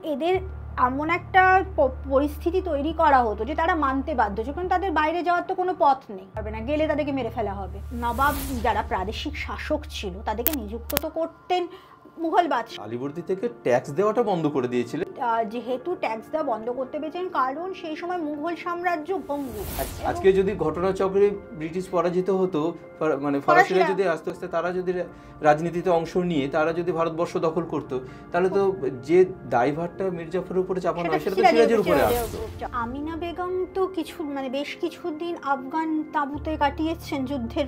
এদের এমন একটা পরিস্থিতি তৈরি করা হতো যে তারা মানতে বাধ্য, যখন তাদের বাইরে যাওয়ার তো কোনো পথ নেই, পারবে না, গেলে তাদেরকে মেরে ফেলা হবে। নবাব যারা প্রাদেশিক শাসক ছিল তাদেরকে নিযুক্ত তো করতেন মুঘল বাদশাহ। আলীবর্দী থেকে ট্যাক্স দেওয়াটা বন্ধ করে দিয়েছিলেন, যেহেতু ট্যাক্স দেওয়া বন্ধ করতে পেরেছেন কারণ সেই সময় মুঘল সাম্রাজ্য ভঙ্গুর। আজকে যদি ঘটনাচক্রে ব্রিটিশ পরাজিত হতো, মানে ফরাসিরা যদি আস্তে আস্তে তারা যদি রাজনীতিতে অংশ নিয়ে তারা যদি ভারতবর্ষ দখল করতো, তাহলে তো যে দায়ভারটা মির্জাফরের উপরে চাপানো হয় সেটা তো সিরাজের উপরে আসতো। আমিনা বেগম তো বেশ কিছুদিন আফগান তাঁবুতে কাটিয়েছেন যুদ্ধের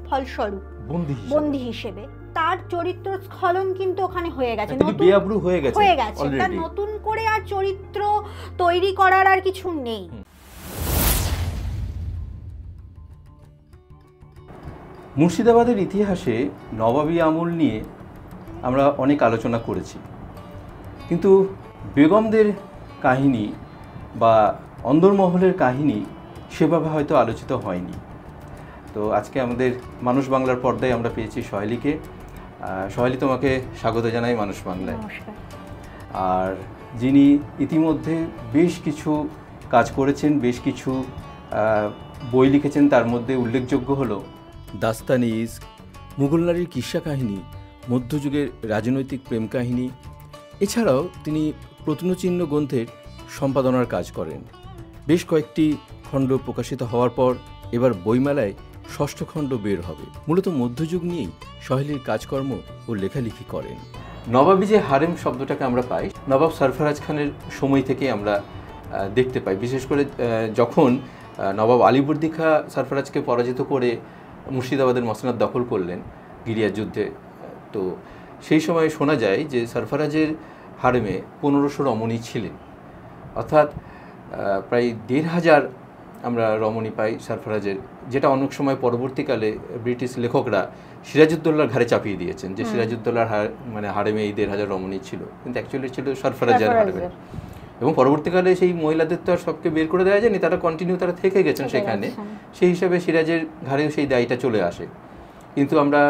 ফলস্বরূপ বন্দী হিসেবে। তার চরিত্র স্খলন কিন্তু ওখানে হয়ে গেছে, বেআব্রু হয়ে গেছে। তার নতুন করে আর চরিত্র তৈরি করার আর কিছু নেই। মুর্শিদাবাদের ইতিহাসে নবাবী আমল নিয়ে আমরা অনেক আলোচনা করেছি, কিন্তু বেগমদের কাহিনী বা অন্দরমহলের কাহিনী সেভাবে হয়তো আলোচিত হয়নি। তো আজকে আমাদের মানুষ বাংলার পর্দায় আমরা পেয়েছি সহেলিকে। সহেলি, তোমাকে স্বাগত জানাই মানুষ বাংলায়। আর যিনি ইতিমধ্যে বেশ কিছু কাজ করেছেন, বেশ কিছু বই লিখেছেন, তার মধ্যে উল্লেখযোগ্য হলো দাস্তানে ইশক, মুঘল নারীর কিস্সা কাহিনী, মধ্যযুগের রাজনৈতিক প্রেম কাহিনী। এছাড়াও তিনি প্রত্নচিহ্ন গ্রন্থের সম্পাদনার কাজ করেন। বেশ কয়েকটি খণ্ড প্রকাশিত হওয়ার পর এবার বইমেলায় ষষ্ঠ খণ্ড বের হবে। মূলত মধ্যযুগ নিয়েই সহেলির কাজকর্ম ও লেখালেখি করেন। নবাবী যে হারেম শব্দটাকে আমরা পাই নবাব সরফরাজ খানের সময় থেকে আমরা দেখতে পাই। বিশেষ করে যখন নবাব আলীবর্দী খাঁ সরফরাজকে পরাজিত করে মুর্শিদাবাদের মসনদ দখল করলেন গিরিয়ার যুদ্ধে, তো সেই সময় শোনা যায় যে সরফরাজের হারেমে 1500 রমণী ছিলেন, অর্থাৎ প্রায় 1500 আমরা রমণী পাই সরফরাজের, যেটা অনেক সময় পরবর্তীকালে ব্রিটিশ লেখকরা সিরাজউদ্দৌলার ঘাড়ে চাপিয়ে দিয়েছেন যে সিরাজউদ্দৌলার হারেমে এই 1500 রমণী ছিল, কিন্তু অ্যাকচুয়ালি ছিল সরফরাজের হারেমে। এবং পরবর্তীকালে সেই মহিলাদের তো আর সবকে বের করে দেওয়া যায়নি, তারা থেকে গেছেন সেখানে। সেই হিসাবে সিরাজের ঘাড়েও সেই দায়টা চলে আসে। কিন্তু আমরা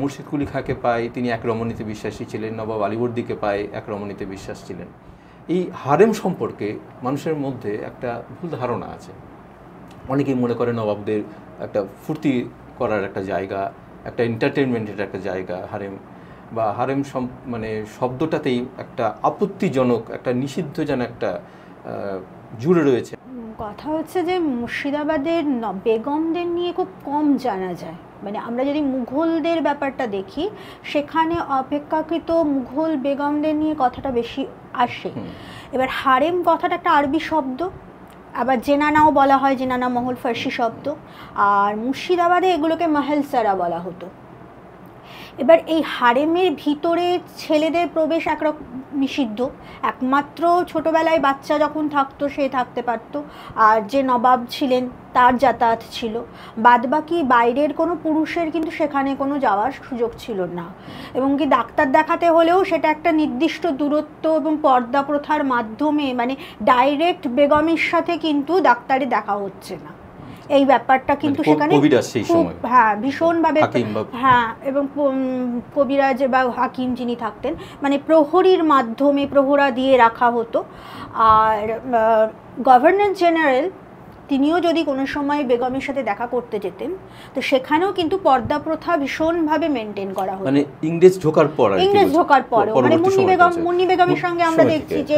মুর্শিদ কুলি খাঁকে পাই, তিনি এক রমণীতে বিশ্বাসী ছিলেন। নবাব আলীবর্দীকে পাই, এক রমণীতে বিশ্বাস ছিলেন। এই হারেম সম্পর্কে মানুষের মধ্যে একটা ভুল ধারণা আছে। অনেকেই মনে করে নবাবদের একটা ফুর্তি করার একটা জায়গা, একটা এন্টারটেনমেন্টের একটা জায়গা হারেম, বা হারেম মানে শব্দটাতেই একটা আপত্তিজনক, একটা নিষিদ্ধ যেন একটা জুড়ে রয়েছে। কথা হচ্ছে যে মুর্শিদাবাদের বেগমদের নিয়ে খুব কম জানা যায়। মানে আমরা যদি মুঘলদের ব্যাপারটা দেখি সেখানে অপেক্ষাকৃত মুঘল বেগমদের নিয়ে কথাটা বেশি আসে। এবার হারেম কথাটা একটা আরবি শব্দ, আবার জেনানাও বলা হয়, জেনানা মহল ফার্সি শব্দ, আর মুর্শিদাবাদে এগুলোকে মহলসারা বলা হতো। এবার এই হারেমের ভিতরে ছেলেদের প্রবেশ একরকম নিষিদ্ধ, একমাত্র ছোটোবেলায় বাচ্চা যখন থাকতো সে থাকতে পারতো, আর যে নবাব ছিলেন তার যাতায়াত ছিল। বাদবাকি বাইরের কোনো পুরুষের কিন্তু সেখানে কোনো যাওয়ার সুযোগ ছিল না। এবং কি ডাক্তার দেখাতে হলেও সেটা একটা নির্দিষ্ট দূরত্ব এবং পর্দা প্রথার মাধ্যমে, মানে ডাইরেক্ট বেগমের সাথে কিন্তু ডাক্তারে দেখা হচ্ছে না, এই ব্যাপারটা কিন্তু সেখানে ভীষণভাবে, এবং কবিরাজ বা হাকিম যিনি থাকতেন মানে প্রহরীর মাধ্যমে প্রহরা দিয়ে রাখা হতো। আর গভর্নর জেনারেল তিনিও যদি কোনো সময় বেগমের সাথে দেখা করতে যেতেন তো সেখানেও কিন্তু পর্দা প্রথা ভীষণভাবে মেনটেন করা হতো। মানে ইংরেজ ঢোকার পর মানে মুন্নি বেগমের সঙ্গে আমরা দেখছি যে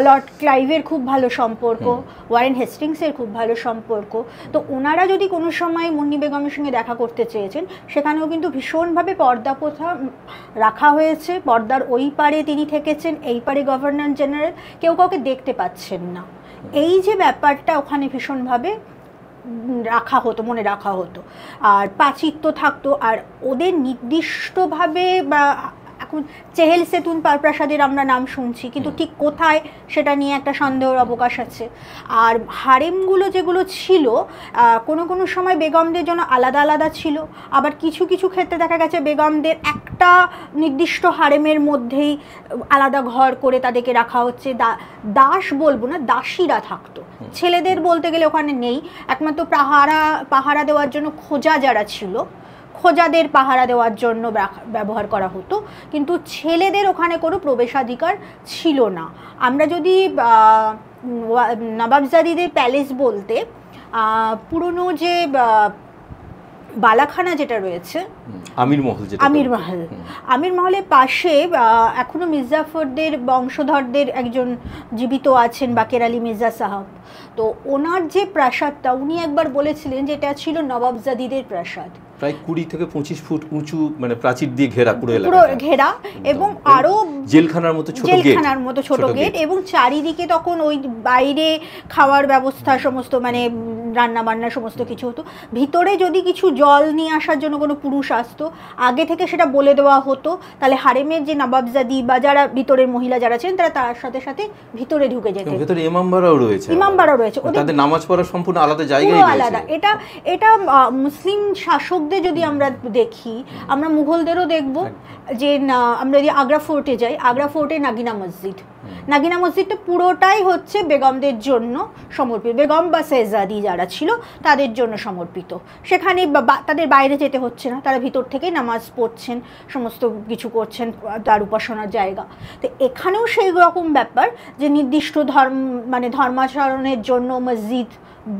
লর্ড ক্লাইভের খুব ভালো সম্পর্ক, ওয়ারেন হেস্টিংসের খুব ভালো সম্পর্ক। তো ওনারা যদি কোনো সময় মুন্নি বেগমের সঙ্গে দেখা করতে চেয়েছেন সেখানেও কিন্তু ভীষণভাবে পর্দা প্রথা রাখা হয়েছে। পর্দার ওই পারে তিনি থেকেছেন, এই পারে গভর্নর জেনারেল, কেউ কাউকে দেখতে পাচ্ছেন না। এই যে ব্যাপারটা ওখানে ভীষণভাবে রাখা হতো, মনে রাখা হতো। আর পাচিত্য থাকতো, আর ওদের নির্দিষ্টভাবে, বা এখন চেহেল সেতুন প্রাসাদের আমরা নাম শুনছি, কিন্তু ঠিক কোথায় সেটা নিয়ে একটা সন্দেহের অবকাশ আছে। আর হারেমগুলো যেগুলো ছিল কোনো কোনো সময় বেগমদের জন্য আলাদা আলাদা ছিল, আবার কিছু কিছু ক্ষেত্রে দেখা গেছে বেগমদের একটা নির্দিষ্ট হারেমের মধ্যেই আলাদা ঘর করে তাদেরকে রাখা হচ্ছে। দাস বলবো না, দাসীরা থাকতো। ছেলেদের বলতে গেলে ওখানে নেই, একমাত্র পাহারা দেওয়ার জন্য খোঁজা যারা ছিল, খোজাদের পাহারা দেওয়ার জন্য ব্যবহার করা হতো, কিন্তু ছেলেদের ওখানে কোনো প্রবেশাধিকার ছিল না। আমরা যদি নবাবজাদিদের প্যালেস বলতে পুরনো যে বালাখানা যেটা রয়েছে, আমির মহল, আমির মহলের পাশে এখনো মির্জাফরদের বংশধরদের একজন জীবিত আছেন, বাকের আলী মির্জা সাহাব। তো ওনার যে প্রাসাদটা, উনি একবার বলেছিলেন যে এটা ছিল নবাবজাদিদের প্রাসাদ, প্রায় 20 থেকে 25 ফুট উঁচু, মানে প্রাচীর দিয়ে ঘেরা, পুরো ঘেরা, এবং আরো জেলখানার মতো ছোট গেট, এবং চারিদিকে তখন ওই বাইরে খাওয়ার ব্যবস্থা সমস্ত, মানে রান্না বান্না সমস্ত কিছু হতো। ভিতরে যদি কিছু জল নিয়ে আসার জন্য কোনো পুরুষ আসতো, আগে থেকে সেটা বলে দেওয়া হতো, তাহলে হারেমের যে নবাবজাদি বা যারা ভিতরের মহিলা যারা ছিলেন তারা তার সাথে সাথে ভিতরে ঢুকে যেতেন। ভিতরে ইমামবাড়াও রয়েছে, তাদের নামাজ পড়ার সম্পূর্ণ আলাদা জায়গায় আলাদা। এটা মুসলিম শাসকদের যদি আমরা দেখি, আমরা মুঘলদেরও দেখব যে আমরা যদি আগ্রা ফোর্টে যাই, আগ্রা ফোর্টে নাগিনা মসজিদটা পুরোটাই হচ্ছে বেগমদের জন্য সমর্পিত, বেগম বা শেহজাদি যারা ছিল তাদের জন্য সমর্পিত। সেখানে তাদের বাইরে যেতে হচ্ছে না, তারা ভিতর থেকেই নামাজ পড়ছেন, সমস্ত কিছু করছেন, তার উপাসনার জায়গা। তো এখানেও সেই রকম ব্যাপার যে নির্দিষ্ট ধর্মাচরণের জন্য মসজিদ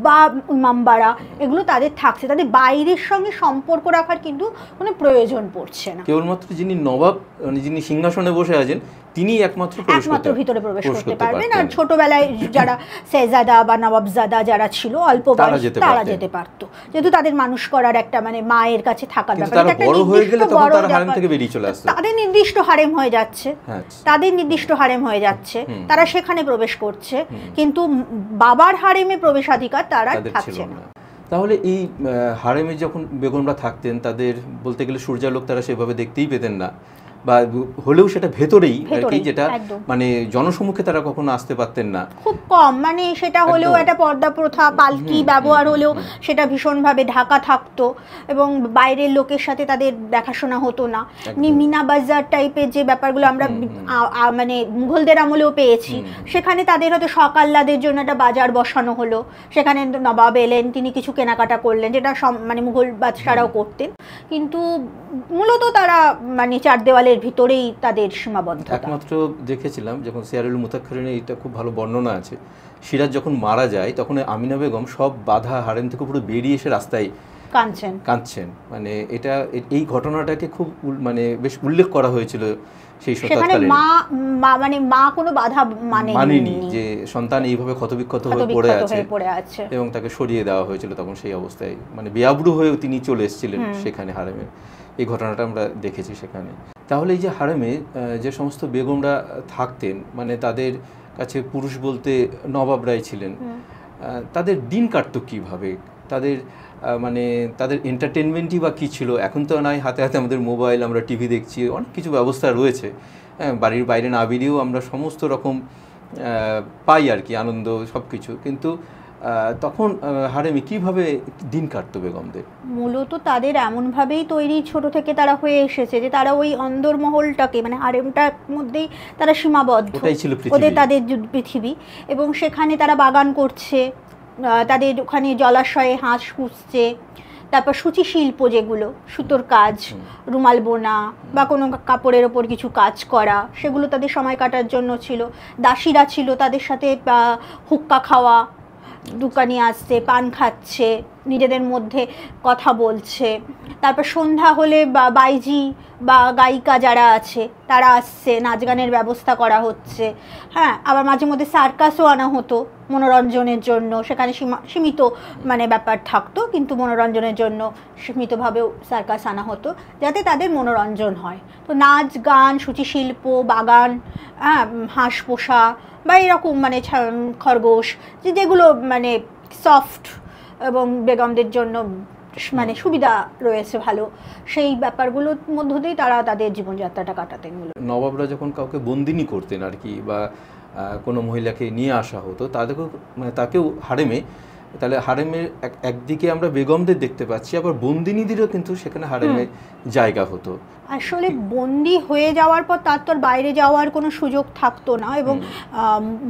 বা ইমামবাড়া এগুলো তাদের থাকছে, তাদের বাইরের সঙ্গে সম্পর্ক রাখার কিন্তু কোনো প্রয়োজন পড়ছে না। কেবলমাত্র যিনি নবাব, যিনি সিংহাসনে বসে আছেন, তিনি একমাত্র ভিতরে প্রবেশ করতে পারবেন। আর ছোটবেলায় যারা শেহজাদা বা নবাবজাদা যারা ছিল অল্প বয়স, তারা যেতে পারতো, যেহেতু তাদের মানুষ করার একটা মায়ের কাছে থাকার ব্যাপার। তাদের নির্দিষ্ট হারেম হয়ে যাচ্ছে, তারা সেখানে প্রবেশ করছে, কিন্তু বাবার হারেমে প্রবেশাধিকার তারা থাকছে না। তাহলে এই হারেমে যখন বেগমরা থাকতেন, তাদের বলতে গেলে সূর্যালোক তারা সেভাবে দেখতেই পেতেন না, বা হলেও সেটা ভেতরেই আর কি, যেটা মানে জনসমুখে তারা কখনো আসতে পারতেন না, খুব কম। মানে সেটা হলেও একটা পর্দা প্রথা, পালকি ব্যবহার হলেও সেটা ভীষণভাবে ঢাকা থাকতো, এবং বাইরের লোকের সাথে তাদের দেখাশোনা হতো না। মিনা বাজার টাইপের যে ব্যাপারগুলো আমরা মানে মুঘলদের আমলেও পেয়েছি, সেখানে তাদের হয়তো সকাল্লাদের জন্য একটা বাজার বসানো হলো, সেখানে নবাব এলেন, তিনি কিছু কেনাকাটা করলেন, যেটা মানে মুঘল বাদশারাও করতেন, কিন্তু মূলত তারা মানে চার দেওয়ালের ভিতরেই তাদের সীমাবদ্ধতা। একমাত্র দেখেছিলাম যখন সিয়ারুল মুতাক্ষরিনে এটা খুব ভালো বর্ণনা আছে, সিরাজ যখন মারা যায় তখন আমিনা বেগম সব বাধা হারেম থেকে পুরো বেরিয়ে এসে রাস্তায় কাঁদছেন। মানে এটা, এই ঘটনাটাকে খুব মানে বেশ উল্লেখ করা হয়েছিল সেই শতাব্দীতে। মা কোনো বাধা মানেনি, যে সন্তান এইভাবে ক্ষতবিক্ষত হয়ে পড়ে আছে এবং তাকে সরিয়ে দেওয়া হয়েছিল। তখন সেই অবস্থায় মানে বেআব্রু হয়েও তিনি চলে এসেছিলেন সেখানে হারেমে, এই ঘটনাটা আমরা দেখেছি সেখানে। তাহলে এই যে হারেমে যে সমস্ত বেগমরা থাকতেন, মানে তাদের কাছে পুরুষ বলতে নবাবরাই ছিলেন, তাদের দিন কাটতো কীভাবে? তাদের মানে তাদের এন্টারটেনমেন্টই বা কী ছিল? এখন তো নয়, হাতে হাতে আমাদের মোবাইল, আমরা টিভি দেখছি, অনেক কিছু ব্যবস্থা রয়েছে, বাড়ির বাইরে না বেরিয়েও আমরা সমস্ত রকম পাই আর কি, আনন্দ সব কিছু। কিন্তু তখন হারেমে কিভাবে দিন কাটতো বেগমদের? মূলত তাদের এমনভাবেই তৈরি ছোট থেকে তারা হয়ে এসেছে যে তারা ওই অন্দরমহলটাকে, মানে হারেমটার মধ্যেই তারা সীমাবদ্ধ, ওদের তাদের পৃথিবী, এবং সেখানে তারা বাগান করছে, তাদের ওখানে জলাশয়ে হাঁস পুষছে, তারপর সূচি শিল্প, যেগুলো সুতোর কাজ, রুমাল বোনা বা কোনো কাপড়ের ওপর কিছু কাজ করা, সেগুলো তাদের সময় কাটার জন্য ছিল। দাসীরা ছিল, তাদের সাথে হুক্কা খাওয়া, দোকানি আসছে, পান খাচ্ছে, নিজেদের মধ্যে কথা বলছে। তারপর সন্ধ্যা হলে বাইজি বা গায়িকা যারা আছে তারা আসছে, নাচ গানের ব্যবস্থা করা হচ্ছে। হ্যাঁ, আবার মাঝে মধ্যে সার্কাসও আনা হতো মনোরঞ্জনের জন্য, সেখানে সীমিত মানে ব্যাপার থাকতো, কিন্তু মনোরঞ্জনের জন্য সীমিতভাবেও সার্কাস আনা হতো, যাতে তাদের মনোরঞ্জন হয়। তো নাচ গান, সূচিশিল্প, বাগান, হাঁস পোষা বা এরকম মানে খরগোশ, যেগুলো মানে সফট এবং বেগমদের জন্য মানে সুবিধা রয়েছে ভালো, সেই ব্যাপারগুলোর মধ্য দিয়েই তারা তাদের জীবনযাত্রাটা কাটাতেন। নবাবরা যখন কাউকে বন্দিনী করতেন আর কি, বা কোনো মহিলাকে নিয়ে আসা হতো, তাদেরকেও মানে তাকেও হারেমে তাহলে হারেমের একদিকে আমরা বেগমদের দেখতে পাচ্ছি, আবার বন্দিনীদেরও কিন্তু সেখানে হারেমে জায়গা হতো। আসলে বন্দি হয়ে যাওয়ার পর তার তো বাইরে যাওয়ার কোনো সুযোগ থাকতো না, এবং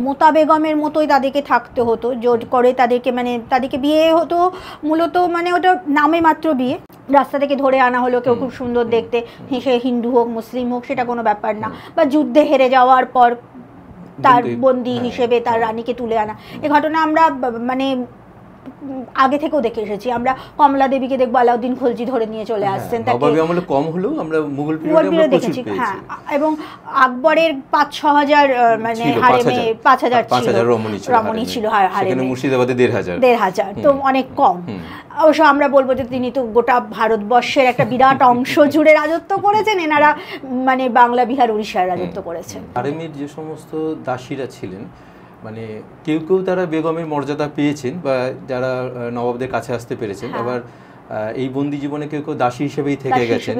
মোতা বেগমের মতোই তাদেরকে থাকতে হতো, জোর করে তাদেরকে, মানে তাদেরকে বিয়ে হতো মূলত, মানে ওটা নামে মাত্র বিয়ে, রাস্তা থেকে ধরে আনা হলো, কেউ খুব সুন্দর দেখতে, সে হিন্দু হোক মুসলিম হোক সেটা কোনো ব্যাপার না, বা যুদ্ধে হেরে যাওয়ার পর তার বন্দি হিসেবে তার রানীকে তুলে আনা, এ ঘটনা আমরা মানে আগে থেকেও দেখে এসেছি। আমরা কমলা দেবীকে দেখবো আলাউদ্দিন খলজি ধরে নিয়ে চলে আসছেন, নবাবী আমলে কম হলেও আমরা মুঘল পিরিয়ডে দেখেছি। হ্যাঁ, এবং আকবরের 5-6 হাজার মানে হারেমে 5,000 রমণী ছিল হারেমে, মুর্শিদাবাদে 1,500, তো অনেক কম। অবশ্য আমরা বলবো যে তিনি তো গোটা ভারতবর্ষের একটা বিরাট অংশ জুড়ে রাজত্ব করেছেন, এনারা মানে বাংলা বিহার উড়িষ্যার রাজত্ব করেছেন। হারেমের যে সমস্ত দাসীরা ছিলেন, মানে কেউ কেউ তারা বেগমের মর্যাদা পেয়েছেন বা যারা নবাবদের কাছে আসতে পেরেছেন, আবার এই বন্দি জীবনে কেউ কেউ দাসী হিসেবেই থেকে গেছেন,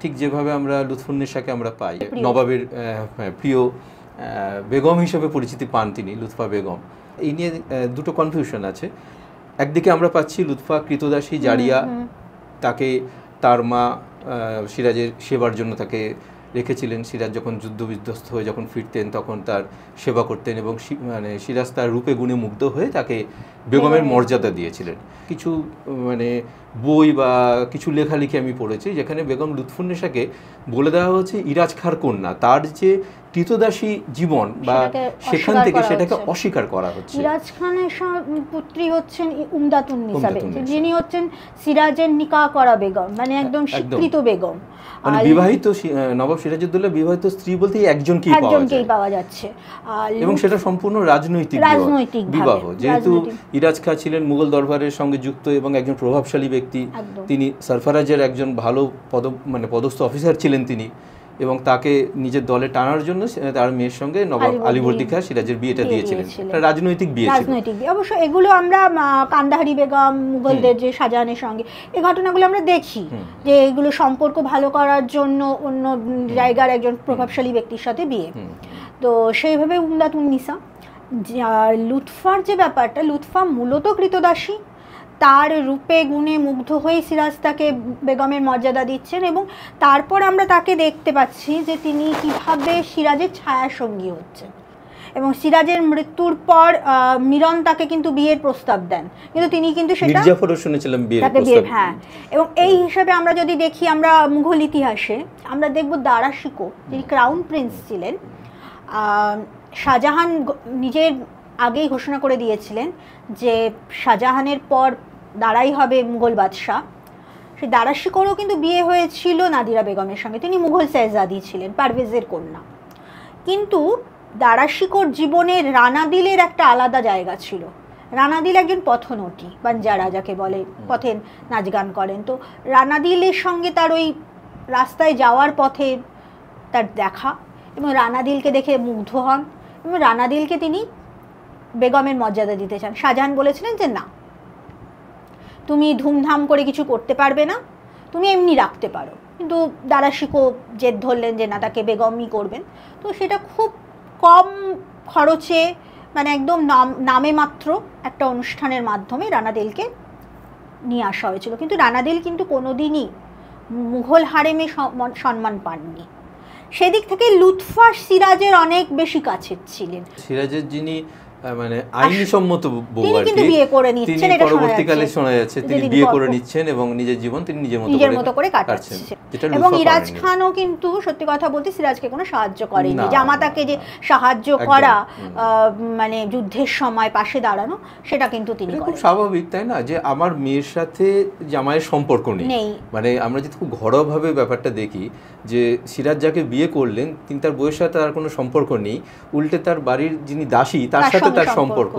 ঠিক যেভাবে আমরা লুৎফুন্নেসাকে আমরা পাই নবাবের প্রিয় বেগম হিসেবে পরিচিতি পান তিনি, লুৎফা বেগম। এই নিয়ে দুটো কনফিউশন আছে। একদিকে আমরা পাচ্ছি লুৎফা কৃতদাসী জারিয়া, তাকে তার মা সিরাজের সেবার জন্য তাকে রেখেছিলেন, সিরাজ যখন যুদ্ধ বিধ্বস্ত হয়ে যখন ফিরতেন তখন তার সেবা করতেন, এবং মানে সিরাজ তার রূপে গুণে মুগ্ধ হয়ে তাকে বেগমের মর্যাদা দিয়েছিলেন। কিছু মানে বই বা কিছু লেখালেখি আমি পড়েছি যেখানে বেগম লুৎফুন্নেসাকে বলে দেওয়া হচ্ছে ইরাজ খাঁর কন্যা, তার যে কৃতদাসী জীবন বা সেখান থেকে সেটাকে অস্বীকার করা হচ্ছে। ইরাজ খানের পুত্রী হচ্ছেন উমদাতুন্নিসা, যিনি হচ্ছেন সিরাজের নিকাহ করা বেগম, মানে একদম স্বীকৃত বেগম, মানে বিবাহিত নবাব সিরাজউদ্দৌলা বিবাহিত স্ত্রী বলতে একজনকেই পাওয়া যাচ্ছে, এবং সেটা সম্পূর্ণ রাজনৈতিক বিবাহ। যেহেতু ইরাজ খাঁ ছিলেন মুঘল দরবারের সঙ্গে যুক্ত এবং একজন প্রভাবশালী ব্যক্তি, তিনি সরফরাজের একজন ভালো পদস্থ অফিসার ছিলেন তিনি, এবং তাকে নিজের দলে টানার জন্য তার মেয়ের সঙ্গে নবাব আলীবর্দী খাঁ সিরাজের বিয়েটা দিয়েছিলেন। রাজনৈতিক বিয়ে ছিল। অবশ্য এগুলো আমরা কান্দাহারি বেগম, মুঘলদের যে শাহজাহানের সঙ্গে এই ঘটনাগুলো আমরা দেখি, যে এগুলো সম্পর্ক ভালো করার জন্য অন্য জায়গার একজন প্রভাবশালী ব্যক্তির সাথে বিয়ে। তো সেইভাবে উমদাতুন্নিসা। আর লুৎফার যে ব্যাপারটা, লুৎফা মূলত কৃতদাসী, তার রূপে গুণে মুগ্ধ হয়ে সিরাজ তাকে বেগমের মর্যাদা দিচ্ছেন, এবং তারপর আমরা তাকে দেখতে পাচ্ছি যে তিনি কিভাবে সিরাজের ছায়া সঙ্গী হচ্ছেন, এবং সিরাজের মৃত্যুর পর মিরন তাকে কিন্তু বিয়ের প্রস্তাব দেন, কিন্তু তিনি কিন্তু সেটা শুনেছিলাম বিয়ের প্রস্তাব, হ্যাঁ। এবং এই হিসাবে আমরা যদি দেখি, আমরা মুঘল ইতিহাসে আমরা দেখব দারা শিকো, যিনি ক্রাউন প্রিন্স ছিলেন, শাহজাহান নিজের আগেই ঘোষণা করে দিয়েছিলেন যে শাহজাহানের পর দারাই হবে মুঘল বাদশাহ। সেই দারা শিকোরও কিন্তু বিয়ে হয়েছিল নাদিরা বেগমের সঙ্গে, তিনি মুঘল শেহজাদি ছিলেন, পারভেজের কন্যা। কিন্তু দারা শিকোর জীবনে রানাদিলের একটা আলাদা জায়গা ছিল। রানাদিল একজন পথনটী, বাঞ্জারা যাকে বলে, পথে নাচ গান করেন। তো রানাদিলের সঙ্গে তার ওই রাস্তায় যাওয়ার পথে তার দেখা, এবং রানাদিলকে দেখে মুগ্ধ হন, এবং রানাদিলকে তিনি বেগমের মর্যাদা দিতে চান। শাহজাহান বলেছিলেন যে না, তুমি ধুমধাম করে কিছু করতে পারবে না, তুমি এমনি রাখতে পারো। কিন্তু দারা শিকো জেদ ধরলেন যে না, তাকে বেগমই করবেন। তো সেটা খুব কম খরচে, মানে একদম নামে মাত্র একটা অনুষ্ঠানের মাধ্যমে রানাদিলকে নিয়ে আসা হয়েছিল। কিন্তু রানাদিল কিন্তু কোনোদিনই মুঘল হারেমে সম্মান পাননি। সেদিক থেকে লুৎফা সিরাজের অনেক বেশি কাছের ছিলেন। সিরাজের যিনি মানে আইনসম্মত বউ, তিনি বিয়ে করে নিচ্ছেন, এটা পরবর্তীকালে শোনা যাচ্ছে তিনি বিয়ে করে নিচ্ছেন এবং নিজের জীবন তিনি নিজের মতো করে কাটাচ্ছেন। এবং ইরাজ খানও কিন্তু সত্যি কথা বলতে সিরাজকে কোনো সাহায্য করেনি। জামাতাকে যে সাহায্য করা, মানে যুদ্ধের সময় পাশে দাঁড়ানো, সেটা কিন্তু তিনি করেন। খুব স্বাভাবিক, তাই না, যে আমার মেয়ের সাথে জামাইয়ের সম্পর্ক নেই। মানে আমরা যদি খুব ঘরোয়াভাবে ব্যাপারটা দেখি, যে সিরাজ যাকে বিয়ে করলেন তিনি তার বউয়ের সাথে তার কোনো সম্পর্ক নেই, উল্টে তার বাড়ির যিনি দাসী তার সাথে তার সম্পর্ক।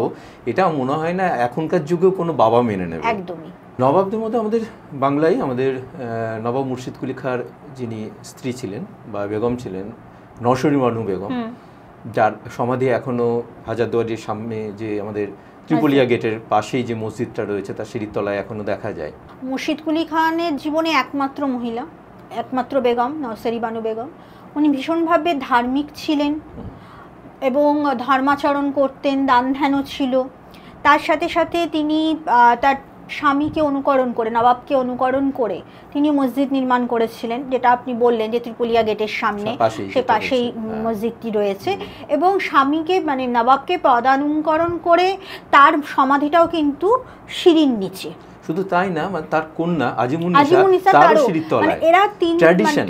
এটা মনে হয় না এখনকার যুগেও কোনো বাবা মেনে নেবে। একদমই। নবাবদের মধ্যে আমাদের বাংলায় আমাদের নবাব মুর্শিদ কুলি খাঁর যিনি স্ত্রী ছিলেন বা বেগম ছিলেন, নরসরি বানু বেগম, যার সমাধি এখনও হাজারদুয়ারির সামনে যে আমাদের ত্রিপলিয়া গেটের পাশেই যে মসজিদটা রয়েছে তার সিঁড়ির তলায় এখনও দেখা যায়। মুর্শিদ কুলি খানের জীবনে একমাত্র মহিলা, একমাত্র বেগম নরসরি বানু বেগম। উনি ভীষণভাবে ধার্মিক ছিলেন এবং ধর্মাচরণ করতেন, দান ধ্যানও ছিল। তার সাথে সাথে তিনি তার স্বামীকে অনুকরণ করে, নবাবকে অনুকরণ করে তিনি মসজিদ নির্মাণ করেছিলেন, যেটা আপনি বললেন যে ত্রিপুলিয়া গেটের সামনে সে পাশেই মসজিদটি রয়েছে। এবং স্বামীকে মানে নবাবকে পদানুকরণ করে তার সমাধিটাও কিন্তু সিঁড়ির নিচে। শুধু তাই না, মানে তার কন্যা আজিমুন্নিসা তারও সিঁড়ির তলায়। মানে এরা তিন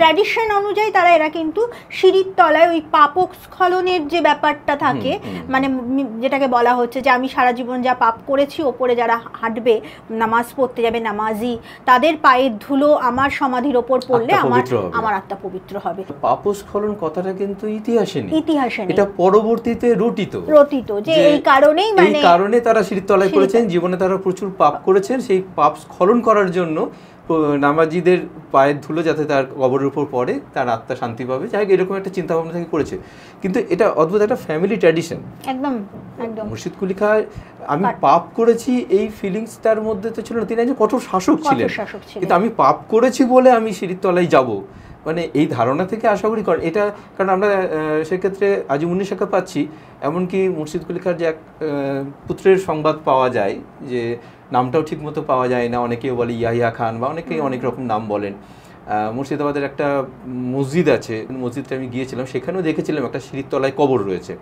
ট্র্যাডিশন অনুযায়ী এরা কিন্তু সিঁড়ির তলায় ওই পাপক স্খলনের যে ব্যাপারটা থাকে, মানে যেটাকে বলা হচ্ছে যে আমি সারা জীবন যা পাপ করেছি, ওপরে যারা হাঁটবে, নামাজ পড়তে যাবে, নামাজি, তাদের পায়ের ধুলো আমার সমাধির ওপর পড়লে আমার আত্মা পবিত্র হবে। পাপস্খলন কথাটা কিন্তু ইতিহাসে নেই, নেই, এটা পরবর্তীতে রটিত যে এই কারণেই, মানে এই কারণে তারা সিঁড়ির তলায় করেছেন। জীবনে তারা প্রচুর পাপ করেছেন, সেই পাপ স্খলন করার জন্য নামাজিদের পায়ের ধুলো যাতে তার কবরের উপর পড়ে, তার আত্মা শান্তি পাবে, যাই হোক এরকম একটা চিন্তা ভাবনা থেকে করেছে। কিন্তু এটা অদ্ভুত একটা ফ্যামিলি ট্র্যাডিশন। একদম মুর্শিদ কুলি খাঁ আমি পাপ করেছি এই ফিলিংস তার মধ্যে তো ছিল না। তিনি একজন কঠোর শাসক ছিলেন, কিন্তু আমি পাপ করেছি বলে আমি সিঁড়ির তলায় যাব, মানে এই ধারণা থেকে আশা করি এটা। কারণ আমরা সেক্ষেত্রে আজিমুন্নিসাকে পাচ্ছি, এমনকি মুর্শিদ কুলি খাঁর যে এক পুত্রের সংবাদ পাওয়া যায়, যে নামটাও ঠিকমতো পাওয়া যায় না, অনেকেও বলে ইয়াহিয়া খান বা অনেকেই অনেক রকম নাম বলেন। মুর্শিদাবাদের একটা মসজিদ আছে, মসজিদটা আমি গিয়েছিলাম, সেখানেও দেখেছিলাম একটা সিঁড়ির তলায় কবর রয়েছে।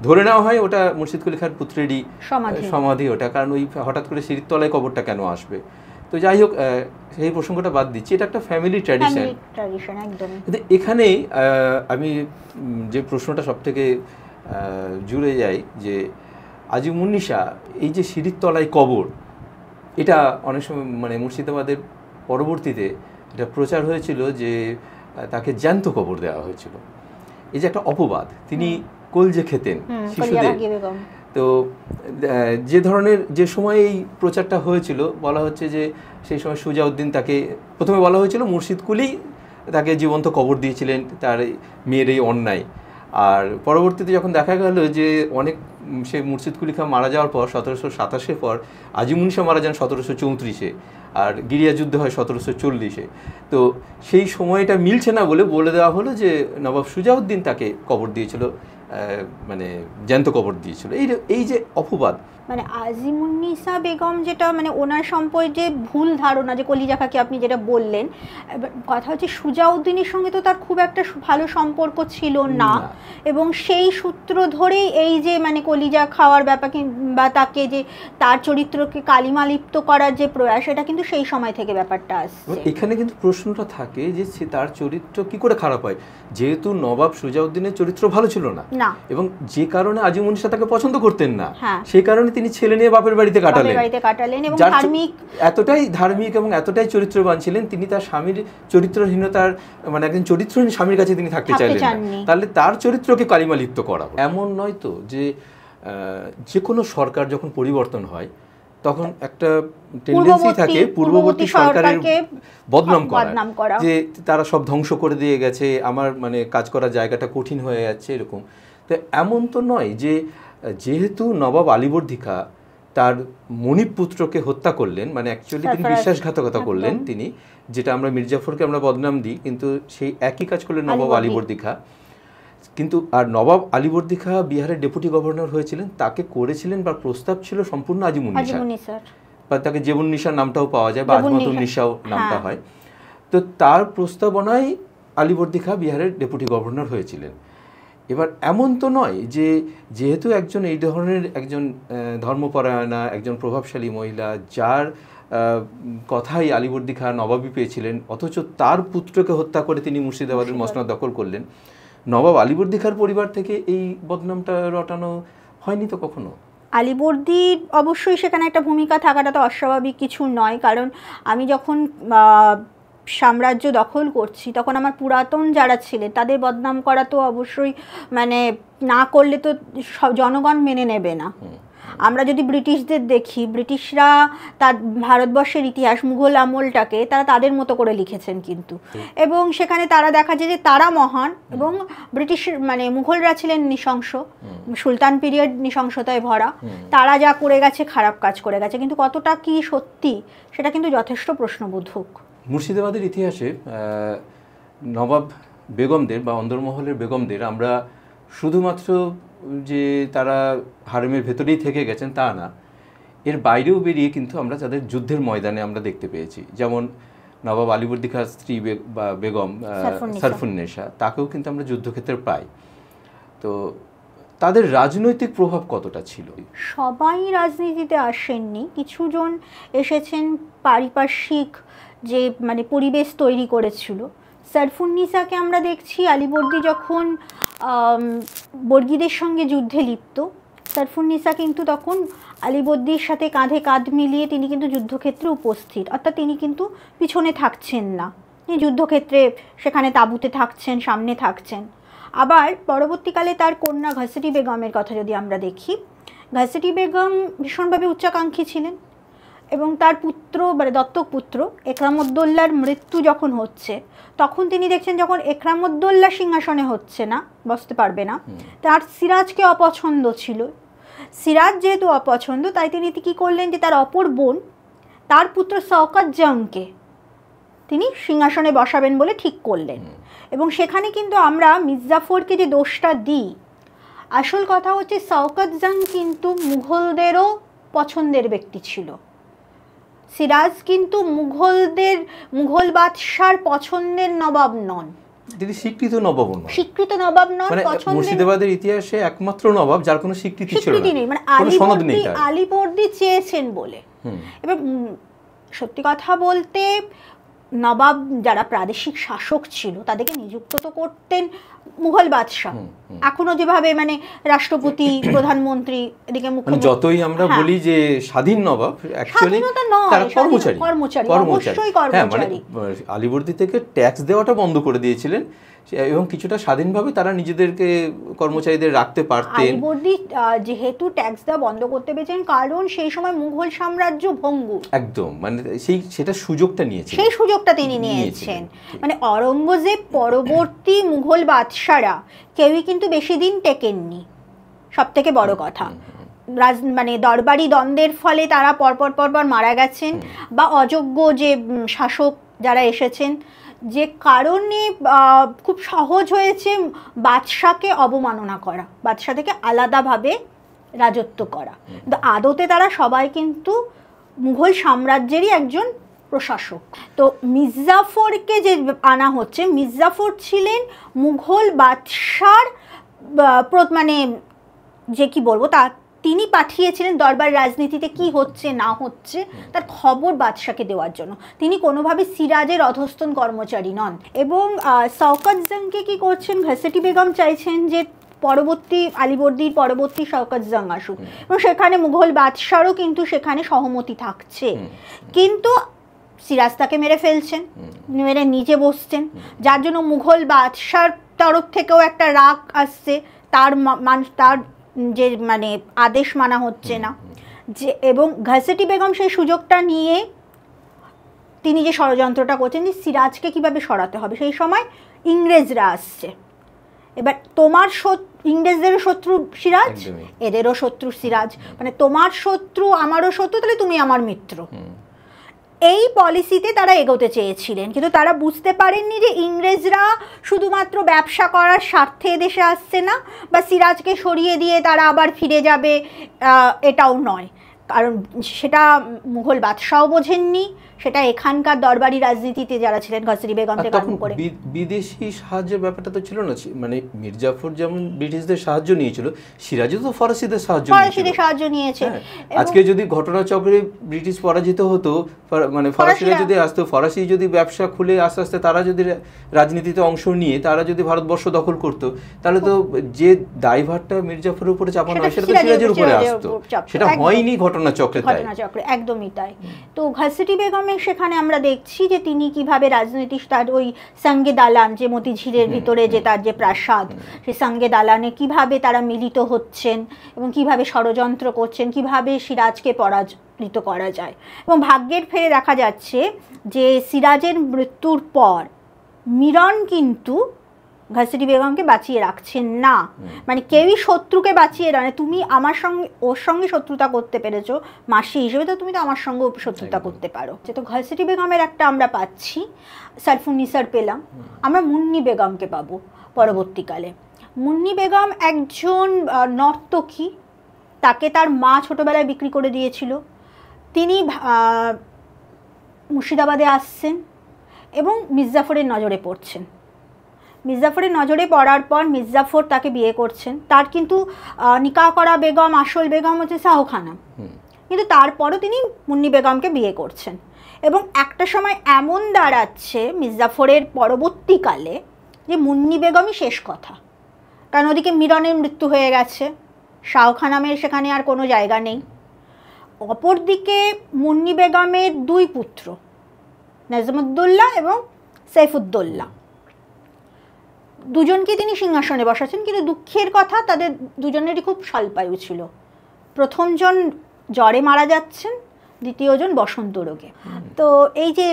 ধরে নেওয়া হয় ওটা মুর্শিদ কুলি খাঁর পুত্রেরই সমাধি ওটা, কারণ ওই হঠাৎ করে সিঁড়ির তলায় কবরটা কেন আসবে। তো যাই হোক, সেই প্রসঙ্গটা বাদ দিচ্ছি, এটা একটা ফ্যামিলি ট্র্যাডিশন। কিন্তু এখানেই আমি যে প্রশ্নটা সব থেকে জুড়ে যাই, যে আজিমুন্নিসা এই যে সিঁড়ির তলায় কবর, এটা অনেক সময় মানে মুর্শিদাবাদের পরবর্তীতে এটা প্রচার হয়েছিল যে তাকে জ্যান্ত কবর দেওয়া হয়েছিল। এই যে একটা অপবাদ, তিনি কলজে খেতেন শিশুদের। তো যে ধরনের যে সময় এই প্রচারটা হয়েছিল, বলা হচ্ছে যে সেই সময় সুজাউদ্দিন তাকে প্রথমে বলা হয়েছিল মুর্শিদ কুলি তাকে জীবন্ত কবর দিয়েছিলেন তার মেয়ের এই অন্যায়। আর পরবর্তীতে যখন দেখা গেল যে অনেক সে মুর্শিদ কুলি খাঁ মারা যাওয়ার পর 1727 পর আজিমুন্নিসা মারা যান 1734, আর গিরিয়া যুদ্ধ হয় 1740। তো সেই সময়টা মিলছে না বলে দেওয়া হলো যে নবাব সুজাউদ্দিন তাকে কবর দিয়েছিল, মানে জ্যান্ত কবর দিয়েছিল। এই যে অপবাদ, মানে আজিমুন্নিসা বেগম যেটা মানে ওনার সম্পর্কে যে ভুল ধারণা, যে কলিজা খাঁকে আপনি যেটা বললেন, কথা হচ্ছে সুজাউদ্দিনের সঙ্গে তো তার খুব একটা ভালো সম্পর্ক ছিল না, এবং সেই সূত্র ধরেই এই যে মানে কলিজা খাওয়ার ব্যাপার বা তাকে যে তার চরিত্রকে কালিমালিপ্ত করার যে প্রয়াস, এটা কিন্তু সেই সময় থেকে ব্যাপারটা আসছে। এখানে কিন্তু প্রশ্নটা থাকে যে তার চরিত্র কি করে খারাপ হয়, যেহেতু নবাব সুজাউদ্দিনের চরিত্র ভালো ছিল না, এবং যে কারণে আজিমুন্নিসা তাকে পছন্দ করতেন না, সেই কারণে তিনি ছেলে নিয়ে বাপের বাড়িতে কাটালেন। এবং এতটাই ধার্মিক এবং এতটাই চরিত্রবান ছিলেন, তিনি তার স্বামীর চরিত্রহীনতার মানে একজন চরিত্রহীন স্বামীর কাছে তিনি থাকতে চাইলেন না। তাহলে তার চরিত্রকে কালিমালিপ্ত করা এমন নয় তো যে কোনো সরকার যখন পরিবর্তন হয় তখন একটা টেন্ডেন্সি থাকে পূর্ববর্তী সরকারের বদনাম করা, যে তারা সব ধ্বংস করে দিয়ে গেছে, আমার মানে কাজ করার জায়গাটা কঠিন হয়ে যাচ্ছে, এরকম। তো এমন তো নয় যে যেহেতু নবাব আলীবর্দী খাঁ তার মনিব পুত্রকে হত্যা করলেন, মানে অ্যাকচুয়ালি তিনি বিশ্বাসঘাতকতা করলেন, তিনি যেটা আমরা মির্জাফরকে আমরা বদনাম দিই, কিন্তু সেই একই কাজ করলেন নবাব আলীবর্দী খাঁ। কিন্তু আর নবাব আলীবর্দী খাঁ বিহারের ডেপুটি গভর্নর হয়েছিলেন, তাকে করেছিলেন বা প্রস্তাব ছিল সম্পূর্ণ আজিমুন্নিসার, বা তাকে জেবুন্নিসার নামটাও পাওয়া যায় বা আজমতুন্নিসাও নামটা হয়। তো তার প্রস্তাবনায় আলীবর্দী খাঁ বিহারের ডেপুটি গভর্নর হয়েছিলেন। এবার এমন তো নয় যে যেহেতু একজন এই ধরনের একজন ধর্মপরায়ণা, একজন প্রভাবশালী মহিলা, যার কথাই আলীবর্দী খাঁ নবাবী পেয়েছিলেন, অথচ তার পুত্রকে হত্যা করে তিনি মুর্শিদাবাদের মসনদ দখল করলেন, নবাব আলীবর্দী খাঁর পরিবার থেকে এই বদনামটা রটানো হয়নি তো কখনো। আলীবর্দীর অবশ্যই সেখানে একটা ভূমিকা থাকাটা তো অস্বাভাবিক কিছু নয়, কারণ আমি যখন সাম্রাজ্য দখল করছি তখন আমার পুরাতন যারা ছিলেন তাদের বদনাম করা তো অবশ্যই মানে না করলে তো জনগণ মেনে নেবে না। আমরা যদি ব্রিটিশদের দেখি, ব্রিটিশরা তার ভারতবর্ষের ইতিহাস মুঘল আমলটাকে তারা তাদের মতো করে লিখেছেন কিন্তু, এবং সেখানে তারা দেখা যায় যে তারা মহান, এবং ব্রিটিশ মানে মুঘলরা ছিলেন নৃশংস, সুলতান পিরিয়ড নৃশংসতায় ভরা, তারা যা করে গেছে খারাপ কাজ করে গেছে, কিন্তু কতটা কি সত্যি সেটা কিন্তু যথেষ্ট প্রশ্নবোধক। মুর্শিদাবাদের ইতিহাসে নবাব বেগমদের বা অন্দরমহলের বেগমদের আমরা শুধুমাত্র যে তারা হারেমের ভেতরেই থেকে গেছেন তা না, এর বাইরেও বেরিয়ে কিন্তু আমরা তাদের যুদ্ধের ময়দানে আমরা দেখতে পেয়েছি, যেমন নবাব আলীবর্দী খাঁর স্ত্রী বা বেগম সারফুন্নেসা, তাকেও কিন্তু আমরা যুদ্ধক্ষেত্রে পাই। তো তাদের রাজনৈতিক প্রভাব কতটা ছিল? সবাই রাজনীতিতে আসেননি, কিছুজন এসেছেন পারিপার্শ্বিক যে মানে পরিবেশ তৈরি করেছিল। সারফুন্নিসাকে আমরা দেখছি আলীবর্দী যখন বর্গীদের সঙ্গে যুদ্ধে লিপ্ত, সারফুন্নিসা কিন্তু তখন আলীবর্দীর সাথে কাঁধে কাঁধ মিলিয়ে তিনি কিন্তু যুদ্ধক্ষেত্রে উপস্থিত, অর্থাৎ তিনি কিন্তু পিছনে থাকছেন না, তিনি যুদ্ধক্ষেত্রে সেখানে তাঁবুতে থাকছেন, সামনে থাকছেন। আবার পরবর্তীকালে তার কন্যা ঘসেটি বেগমের কথা যদি আমরা দেখি, ঘসেটি বেগম ভীষণভাবে উচ্চাকাঙ্ক্ষী ছিলেন এবং তার পুত্র মানে দত্তক পুত্র একরামউদ্দৌলার মৃত্যু যখন হচ্ছে, তখন তিনি দেখছেন যখন একরামউদ্দৌলা সিংহাসনে হচ্ছে না, বসতে পারবে না, তার সিরাজকে অপছন্দ ছিল। সিরাজ যেহেতু অপছন্দ, তাই তিনি কী করলেন যে তার অপর বোন, তার পুত্র শওকত জংকে তিনি সিংহাসনে বসাবেন বলে ঠিক করলেন। এবং সেখানে কিন্তু আমরা মির্জাফরকে যে দোষটা দিই, আসল কথা হচ্ছে শওকত জং কিন্তু মুঘলদেরও পছন্দের ব্যক্তি ছিল। সিরাজ কিন্তু মুঘল বাদশার পছন্দের নবাব নন, তিনি স্বীকৃত নবাব নন, স্বীকৃত নবাব নন। মুর্শিদাবাদের ইতিহাসে একমাত্র নবাব যার কোনো স্বীকৃতি নেই, মানে আলীবর্দী চেয়েছেন বলে। এবার সত্যি কথা বলতে নবাব যারা প্রাদেশিক শাসক ছিল তাদেরকে নিযুক্ত তো করতেন মুঘল বাদশাহ, এখনো যেভাবে মানে রাষ্ট্রপতি, প্রধানমন্ত্রী, এদিকে মুখ্যমন্ত্রী। যতই আমরা বলি যে স্বাধীন নবাব, অ্যাকচুয়ালি তারা কর্মচারী। অবশ্যই কর্মচারী। মানে আলীবর্দী থেকে ট্যাক্স দেওয়াটা বন্ধ করে দিয়েছিলেন এবং কিছুটা স্বাধীনভাবে তারা নিজেদেরকে কর্মচারীদের রাখতে পারতেন। আলীবর্দী যেহেতু ট্যাক্স দেওয়া বন্ধ করতে পেরেছেন, কারণ সেই সময় মুঘল সাম্রাজ্য ভঙ্গুর, একদম মানে সেটা সুযোগটা নিয়েছেন, সেই সুযোগটা তিনি নিয়েছেন। মানে অরঙ্গজেব পরবর্তী মুঘল বাদশারা কেউই কিন্তু বেশি দিন টেকেননি, সব থেকে বড় কথা। মানে দরবারি দ্বন্দ্বের ফলে তারা পরপর মারা গেছেন, বা অযোগ্য যে শাসক যারা এসেছেন, যে কারণে খুব সহজ হয়েছে বাদশাকে অবমাননা করা, বাদশা থেকে আলাদাভাবে রাজত্ব করা। কিন্তু আদতে তারা সবাই কিন্তু মুঘল সাম্রাজ্যেরই একজন প্রশাসক। তো মির্জাফরকে যে আনা হচ্ছে, মির্জাফর ছিলেন মুঘল বাদশার মানে যে কি বলবো, তা তিনি পাঠিয়েছিলেন দরবার রাজনীতিতে কি হচ্ছে না হচ্ছে তার খবর বাদশাকে দেওয়ার জন্য। তিনি কোনোভাবে সিরাজের অধস্তন কর্মচারী নন। এবং শওকত জংকে কি করছেন, ঘসেটি বেগম চাইছেন যে পরবর্তী আলীবর্দীর পরবর্তী শওকত জং আসুক, এবং সেখানে মুঘল বাদশারও কিন্তু সেখানে সহমতি থাকছে। কিন্তু সিরাজ তাকে মেরে ফেলছেন, মেরে নিচে বসছেন, যার জন্য মুঘল বাদশার তরফ থেকেও একটা রাগ আসছে, তার যে মানে আদেশ মানা হচ্ছে না যে। এবং ঘসেটি বেগম সেই সুযোগটা নিয়ে তিনি যে ষড়যন্ত্রটা করছেন যে সিরাজকে কিভাবে সরাতে হবে, সেই সময় ইংরেজরা আসছে। এবার তোমার ইংরেজদেরও শত্রু সিরাজ, এদেরও শত্রু সিরাজ, মানে তোমার শত্রু আমারও শত্রু, তাহলে তুমি আমার মিত্র। এই পলিসিতে তারা এগোতে চেয়েছিলেন, কিন্তু তারা বুঝতে পারেননি যে ইংরেজরা শুধুমাত্র ব্যবসা করার স্বার্থে এদেশে আসছে না, বা সিরাজকে সরিয়ে দিয়ে তারা আবার ফিরে যাবে, এটাও নয়। কারণ সেটা মুঘল বাদশাও বোঝেননি, সেটা এখানকার দরবারি রাজনীতিতে যারা ছিলেন ঘসেটি বেগম থেকে আরম্ভ করে। বিদেশি সাহায্যের ব্যাপারটা তো ছিল না, মানে মির্জাফর যেমন ব্রিটিশদের সাহায্য নিয়েছিল, সিরাজও তো ফরাসিদের সাহায্য নিয়েছে। আজকে যদি ঘটনাচক্রে ব্রিটিশ পরাজিত হতো, মানে ফরাসিরা যদি আসতো, ফরাসি যদি ব্যবসা খুলে আস্তে আস্তে তারা যদি রাজনীতিতে অংশ নিয়ে তারা যদি ভারতবর্ষ দখল করতো, তাহলে তো যে দায়ভারটা মির্জাফরের উপরে চাপানো হয় সেটা তো সিরাজের উপরে আসতো। সেটা হয়নি ঘটনাচক্রে, একদমই তাই। তো ঘসেটি বেগম সেখানে আমরা দেখছি যে তিনি কিভাবে রাজনৈতিক, তার ওই সঙ্গে দালান যে মতিঝিলের ভিতরে যে তার যে প্রাসাদ, সেই সঙ্গে দালানে কিভাবে তারা মিলিত হচ্ছেন এবং কিভাবে ষড়যন্ত্র করছেন, কিভাবে সিরাজকে পরাজিত করা যায়। এবং ভাগ্যের ফেরে দেখা যাচ্ছে যে সিরাজের মৃত্যুর পর মিরন কিন্তু ঘসেটি বেগমকে বাঁচিয়ে রাখছেন না, মানে কেউই শত্রুকে বাঁচিয়ে রাখে। তুমি আমার সঙ্গে ওর সঙ্গে শত্রুতা করতে পেরেছো মাসি হিসেবে, তো তুমি তো আমার সঙ্গে শত্রুতা করতে পারো। তো ঘসেটি বেগমের একটা আমরা পাচ্ছি, সারফুন্নিসার পেলাম, আমরা মুন্নি বেগমকে পাবো পরবর্তীকালে। মুন্নি বেগম একজন নর্তকী, তাকে তার মা ছোটবেলায় বিক্রি করে দিয়েছিল, তিনি মুর্শিদাবাদে আসছেন এবং মির্জাফরের নজরে পড়ছেন। মির্জাফরের নজরে পড়ার পর মির্জাফর তাকে বিয়ে করছেন। তার কিন্তু নিকাহ করা বেগম, আসল বেগম হচ্ছে শাহখানা, কিন্তু তারপরও তিনি মুন্নি বেগমকে বিয়ে করছেন। এবং একটা সময় এমন দাঁড়াচ্ছে মির্জাফরের পরবর্তীকালে যে মুন্নি বেগমই শেষ কথা, কারণ ওদিকে মিরনের মৃত্যু হয়ে গেছে, শাহখানামের সেখানে আর কোনো জায়গা নেই। অপরদিকে মুন্নি বেগমের দুই পুত্র নাজমুদ্দৌলা এবং সাইফুদ্দৌলা, দুজনকে তিনি সিংহাসনে বসাচ্ছেন, কিন্তু দুঃখের কথা তাদের দুজনেরই খুব স্বল্পায়ু ছিল। প্রথমজন জ্বরে মারা যাচ্ছেন, দ্বিতীয়জন বসন্ত রোগে। তো এই যে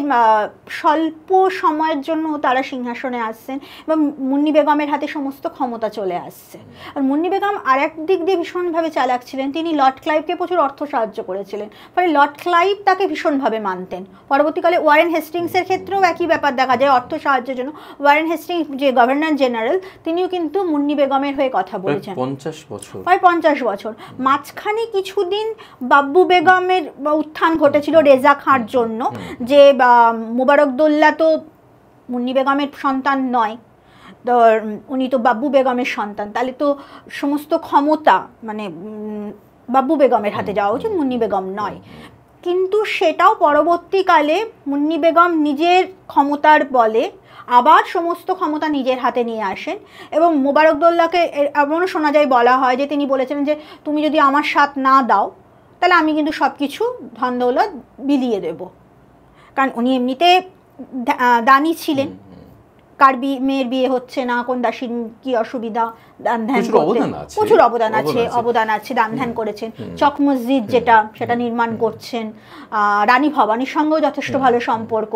স্বল্প সময়ের জন্য তারা সিংহাসনে আসছেন এবং মুন্নি বেগমের হাতে সমস্ত ক্ষমতা চলে আসছে। আর মুন্নি বেগম আর এক দিক দিয়ে ভীষণভাবে চালাক ছিলেন, তিনি লর্ড ক্লাইভকে প্রচুর অর্থ সাহায্য করেছিলেন, ফলে লর্ড ক্লাইভ তাকে ভীষণভাবে মানতেন। পরবর্তীকালে ওয়ারেন হেস্টিংসের ক্ষেত্রেও একই ব্যাপার দেখা যায়, অর্থ সাহায্যের জন্য ওয়ারেন হেস্টিংস যে গভর্নর জেনারেল, তিনিও কিন্তু মুন্নি বেগমের হয়ে কথা বলেছেন 50 বছর, প্রায় 50 বছর। মাঝখানে কিছুদিন বাব্বু বেগমের উত্থান ঘটেছিল রেজা খাঁর জন্য, যে মোবারকদৌল্লা তো মুন্নি বেগমের সন্তান নয়, তো উনি তো বাব্বু বেগমের সন্তান, তাহলে তো সমস্ত ক্ষমতা মানে বাব্বু বেগমের হাতে যাওয়া উচিত, মুন্নি বেগম নয়। কিন্তু সেটাও পরবর্তীকালে মুন্নি বেগম নিজের ক্ষমতার বলে আবার সমস্ত ক্ষমতা নিজের হাতে নিয়ে আসেন এবং মোবারকদৌল্লাকে এমনও শোনা যায়, বলা হয় যে তিনি বলেছিলেন যে তুমি যদি আমার সাথ না দাও তাহলে আমি কিন্তু সব কিছু ধন দৌলত বিলিয়ে দেব, কারণ উনি এমনিতে দানি ছিলেন। কার মেয়ের বিয়ে হচ্ছে না, কোন দাসীর কি অসুবিধা, দান ধ্যান প্রচুর অবদান আছে, দান ধ্যান করেছেন। চক মসজিদ যেটা সেটা নির্মাণ করছেন। রানী ভবানীর সঙ্গেও যথেষ্ট ভালো সম্পর্ক,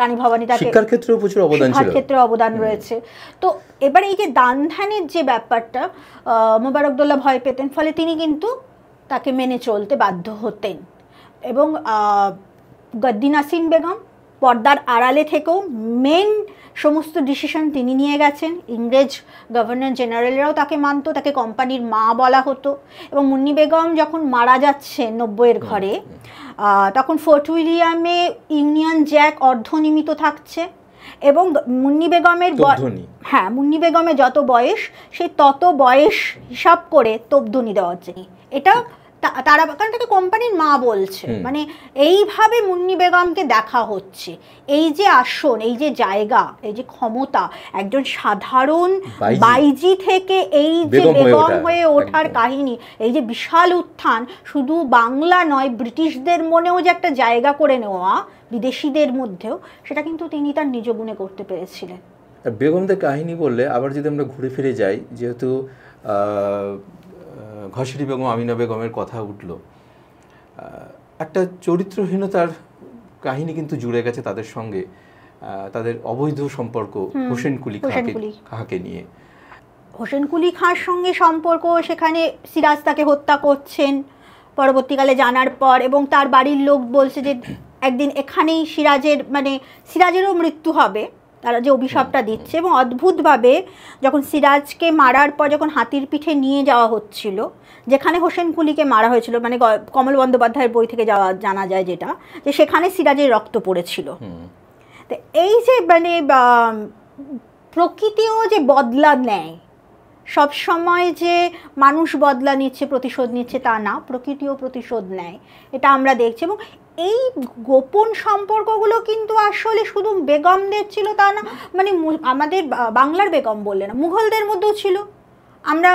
রানী ভবানী তাকে শিক্ষার ক্ষেত্রেও প্রচুর অবদান রয়েছে। তো এবার এই যে দান ধ্যানের যে ব্যাপারটা মোবারকদৌল্লা ভয় পেতেন, ফলে তিনি কিন্তু তাকে মেনে চলতে বাধ্য হতেন। এবং গদ্দি নাসিন বেগম পর্দার আড়ালে থেকেও মেন সমস্ত ডিসিশন তিনি নিয়ে গেছেন। ইংরেজ গভর্নর জেনারেলরাও তাকে মানত, তাকে কোম্পানির মা বলা হতো। এবং মুন্নি বেগম যখন মারা যাচ্ছেন 90-এর ঘরে, তখন ফোর্ট উইলিয়ামে ইউনিয়ন জ্যাক অর্ধনিমিত থাকছে এবং মুন্নি বেগমের মুন্নি বেগমের যত বয়স, সেই তত বয়স হিসাব করে তোপধ্বনি দেওয়া হচ্ছে। এটা তারা কারণ তাকে কোম্পানির মা বলছে, মানে এইভাবে মুন্নি বেগমকে দেখা হচ্ছে। এই যে আসন, এই যে জায়গা, এই যে ক্ষমতা, একজন সাধারণ বাইজি থেকে এই যে বেগম হয়ে ওঠার কাহিনী, এই যে বিশাল উত্থান, শুধু বাংলা নয় ব্রিটিশদের মনেও যে একটা জায়গা করে নেওয়া, বিদেশিদের মধ্যেও, সেটা কিন্তু তিনি তার নিজ গুণে করতে পেরেছিলেন। বেগমদের কাহিনী বললে আবার যদি আমরা ঘুরে ফিরে যাই, যেহেতু ঘসেরি বেগম, আমিনা বেগমের কথা উঠল, একটা চরিত্রহীনতার কাহিনী কিন্তু জুড়ে গেছে তাদের সঙ্গে, তাদের অবৈধ সম্পর্ক হোসেন কুলি খাঁকে নিয়ে। হোসেন কুলি খাঁর সঙ্গে সম্পর্ক, সেখানে সিরাজ তাকে হত্যা করছেন পরবর্তীকালে জানার পর, এবং তার বাড়ির লোক বলছে যে একদিন এখানেই সিরাজেরও মৃত্যু হবে, তারা যে অভিশাপটা দিচ্ছে। এবং অদ্ভুতভাবে যখন সিরাজকে মারার পর যখন হাতির পিঠে নিয়ে যাওয়া হচ্ছিল, যেখানে হোসেন কুলিকে মারা হয়েছিল, মানে কমল বন্দ্যোপাধ্যায়ের বই থেকে জানা যায় যেটা, যে সেখানে সিরাজের রক্ত পড়েছিল। তো এই যে প্রকৃতিও যে বদলা নেয়, সব সময় যে মানুষ বদলা নিচ্ছে, প্রতিশোধ নিচ্ছে তা না, প্রকৃতিও প্রতিশোধ নেয়, এটা আমরা দেখছি। এবং এই গোপন সম্পর্কগুলো কিন্তু আসলে শুধু বেগমদের ছিল তা না, মানে আমাদের বাংলার বেগম বললে না, মুঘলদের মধ্যেও ছিল। আমরা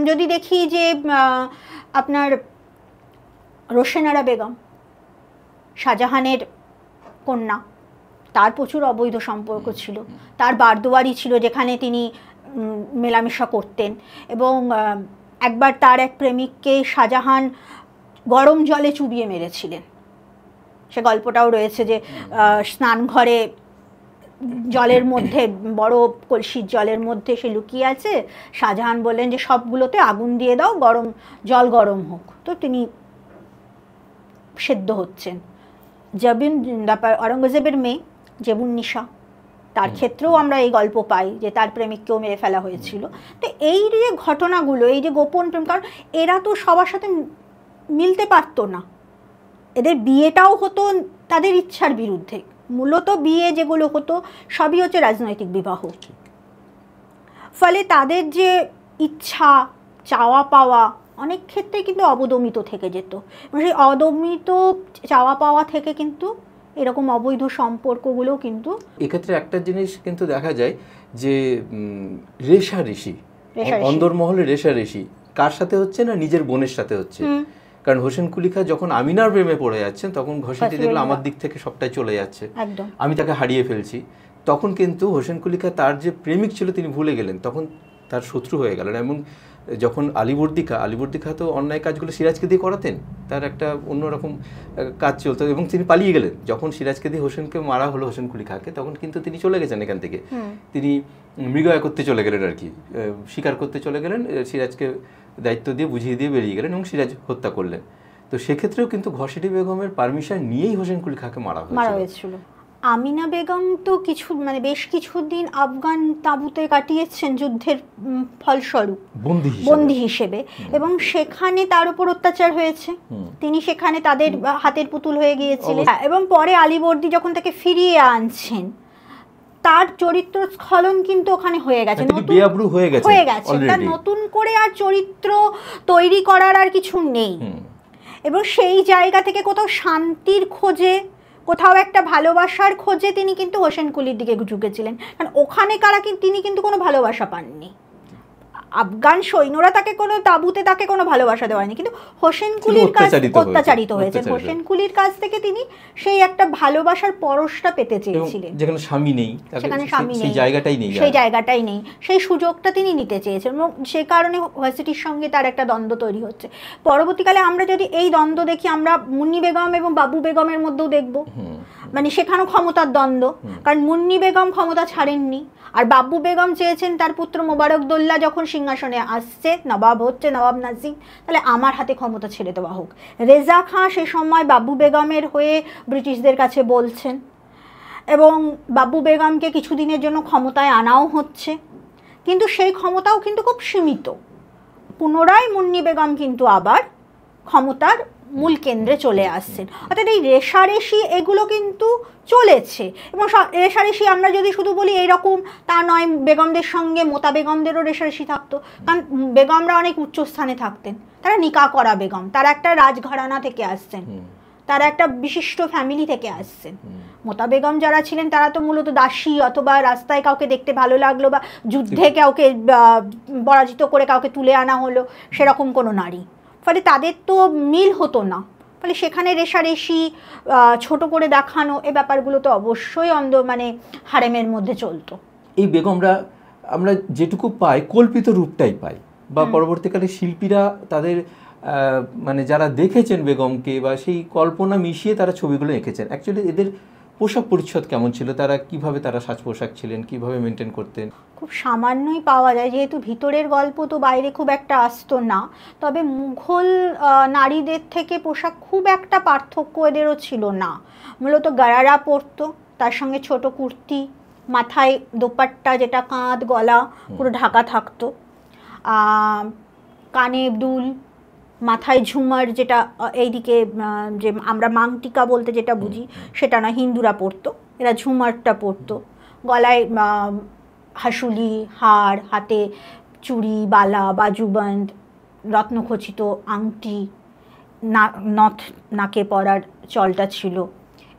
যদি দেখি যে আপনার রোশেনারা বেগম, শাহজাহানের কন্যা, তার প্রচুর অবৈধ সম্পর্ক ছিল। তার বারদুয়ারি ছিল যেখানে তিনি মেলামেশা করতেন। এবং একবার তার এক প্রেমিককে শাহজাহান গরম জলে চুবিয়ে মেরেছিলেন, সে গল্পটাও রয়েছে, যে স্নানঘরে জলের মধ্যে, বড় কলসির জলের মধ্যে সে লুকিয়ে আছে, শাহজাহান বললেন যে সবগুলোতে আগুন দিয়ে দাও, জল গরম হোক, তো তিনি সেদ্ধ হচ্ছেন। অরঙ্গজেবের মেয়ে জেবুন্নিসা, তার ক্ষেত্রেও আমরা এই গল্প পাই যে তার প্রেমিককেও মেরে ফেলা হয়েছিল। তো এই যে ঘটনাগুলো, এই যে গোপন প্রেম, কারণ এরা তো সবার সাথে মিলতে পারতো না, এদের বিয়েটাও হতো তাদের ইচ্ছার বিরুদ্ধে। মূলত বিয়ে যেগুলো হতো সবই হচ্ছে রাজনৈতিক বিবাহ। ফলে তাদের যে ইচ্ছা চাওয়া পাওয়া অনেক ক্ষেত্রে কিন্তু অবদমিত থেকে যেত, এবং সেই অদমিত চাওয়া পাওয়া থেকে কিন্তু এরকম অবৈধ সম্পর্কগুলো কিন্তু। এক্ষেত্রে একটা জিনিস কিন্তু দেখা যায় যে রেশারেশি, অন্দরমহলে রেশারেশি কার সাথে হচ্ছে না, নিজের বোনের সাথে হচ্ছে। কারণ হোসেন কুলি খাঁ যখন আমিনার প্রেমে পড়ে যাচ্ছেন তখন ঘসেটি দেখলো আমার দিক থেকে সবটাই চলে যাচ্ছে, আমি তাকে হারিয়ে ফেলছি। তখন কিন্তু হোসেন কুলি খাঁ তার যে প্রেমিক ছিল তিনি ভুলে গেলেন, তখন তার শত্রু হয়ে গেলেন। এবং যখন আলীবর্দী খাঁ তো অন্যায় কাজগুলো সিরাজকে দিয়ে করাতেন, তার একটা অন্যরকম কাজ চলতো, এবং তিনি পালিয়ে গেলেন। যখন সিরাজকে দিয়ে হোসেনকে মারা হলো, হোসেন কুলি খাঁকে, তখন কিন্তু তিনি চলে গেছেন এখান থেকে। তিনি মৃগয়া করতে চলে গেলেন আর কি, শিকার করতে চলে গেলেন, সিরাজকে দায়িত্ব দিয়ে বুঝিয়ে দিয়ে বেরিয়ে গেলেন এবং সিরাজ হত্যা করলেন। তো সেক্ষেত্রেও কিন্তু ঘসেটি বেগমের পারমিশন নিয়েই হোসেন কুলি খাঁকে মারা হয়েছিল। আমিনা বেগম তো বেশ কিছুদিন আফগান তাঁবুতে কাটিয়েছেন যুদ্ধের ফলস্বরূপ বন্দী হিসেবে, এবং সেখানে তার উপর অত্যাচার হয়েছে, তিনি সেখানে তাদের হাতের পুতুল হয়ে গিয়েছিলেন। এবং পরে আলীবর্দী যখন তাকে ফিরিয়ে আনছেন, তার চরিত্র স্খলন কিন্তু ওখানে হয়ে গেছে, তার নতুন করে আর চরিত্র তৈরি করার আর কিছু নেই। এবং সেই জায়গা থেকে কোথাও শান্তির খোঁজে, কোথাও একটা ভালোবাসার খোঁজে তিনি কিন্তু হোসেন কুলির দিকে ঝুঁকেছিলেন, কারণ ওখানে তিনি কিন্তু কোনো ভালোবাসা পাননি। আফগান সৈন্যরা তাকে কোনো তাঁবুতে তাকে কোনো ভালোবাসা দেওয়ানি, কিন্তু হোসেন কুলির কাছ অত্যাচারিত হয়েছে, হোসেন কুলির কাছ থেকে তিনি সেই একটা ভালোবাসার পরশটা পেতে চেয়েছিলেন, যেখানে স্বামী নেই, সেখানে স্বামী নেই, সেই জায়গাটাই নেই, সেই সুযোগটা তিনি নিতে চেয়েছেন, এবং সে কারণে ভার্সিটির সঙ্গে তার একটা দ্বন্দ্ব তৈরি হচ্ছে। পরবর্তীকালে আমরা যদি এই দ্বন্দ্ব দেখি, আমরা মুন্নি বেগম এবং বাবু বেগমের মধ্যেও দেখব, সেখানেও ক্ষমতার দ্বন্দ্ব, কারণ মুন্নি বেগম ক্ষমতা ছাড়েননি, আর বাবু বেগম চেয়েছেন তার পুত্র মোবারকদৌল্লা যখন সিংহাসনে আসছে, নবাব হচ্ছে, নবাব নাজিম, তাহলে আমার হাতে ক্ষমতা ছেড়ে দেওয়া হোক। রেজা খাঁ সে সময় বাবু বেগমের হয়ে ব্রিটিশদের কাছে বলছেন, এবং বাবু বেগমকে কিছুদিনের জন্য ক্ষমতায় আনাও হচ্ছে, কিন্তু সেই ক্ষমতাও কিন্তু খুব সীমিত। পুনরায় মুন্নি বেগম কিন্তু আবার ক্ষমতার মূল কেন্দ্রে চলে আসছেন। অর্থাৎ এই রেশারেশি এগুলো কিন্তু চলেছে, এবং রেশারেশি আমরা যদি শুধু বলি এইরকম তা নয়, বেগমদের সঙ্গে মোতা বেগমদেরও রেশারেশি থাকতো, কারণ বেগমরা অনেক উচ্চস্থানে থাকতেন, তারা নিকা করা বেগম, তারা একটা রাজঘরানা থেকে আসছেন, তারা একটা বিশিষ্ট ফ্যামিলি থেকে আসছেন। মোতা বেগম যারা ছিলেন তারা তো মূলত দাসী, অথবা রাস্তায় কাউকে দেখতে ভালো লাগলো বা যুদ্ধে কাউকে পরাজিত করে কাউকে তুলে আনা হলো, সেরকম কোনো নারী। ফলে তাদের তো মিল হতো না, ফলে সেখানে রেশারেশি, ছোট করে দেখানো, এই ব্যাপারগুলো তো অবশ্যই হারেমের মধ্যে চলতো। এই বেগমরা আমরা যেটুকু পাই কল্পিত রূপটাই পাই, বা পরবর্তীকালে শিল্পীরা তাদের যারা দেখেছেন বেগমকে, বা সেই কল্পনা মিশিয়ে তারা ছবিগুলো এঁকেছেন। অ্যাকচুয়ালি এদের পোশাক পরিচ্ছদ কেমন ছিল, তারা কিভাবে তারা সাজ পোশাক ছিলেন, কিভাবে মেনটেন করতেন, খুব সামান্যই পাওয়া যায়, যেহেতু ভিতরের গল্প তো বাইরে খুব একটা আসতো না। তবে মুঘল নারীদের থেকে পোশাক খুব একটা পার্থক্য এদেরও ছিল না। মূলত গারারা পরতো, তার সঙ্গে ছোট কুর্তি, মাথায় দোপাট্টা যেটা কাঁধ গলা পুরো ঢাকা থাকতো, কানে দুল, মাথায় ঝুমার, যেটা এইদিকে যে আমরা মাংটিকা বলতে যেটা বুঝি সেটা না, হিন্দুরা পরতো, এরা ঝুমারটা পরতো, গলায় হাসুলি, হাড়, হাতে চুড়ি, বালা, বাজুবন্ধ, রত্নখচিত আংটি, নথ নাকে পরার চলটা ছিল।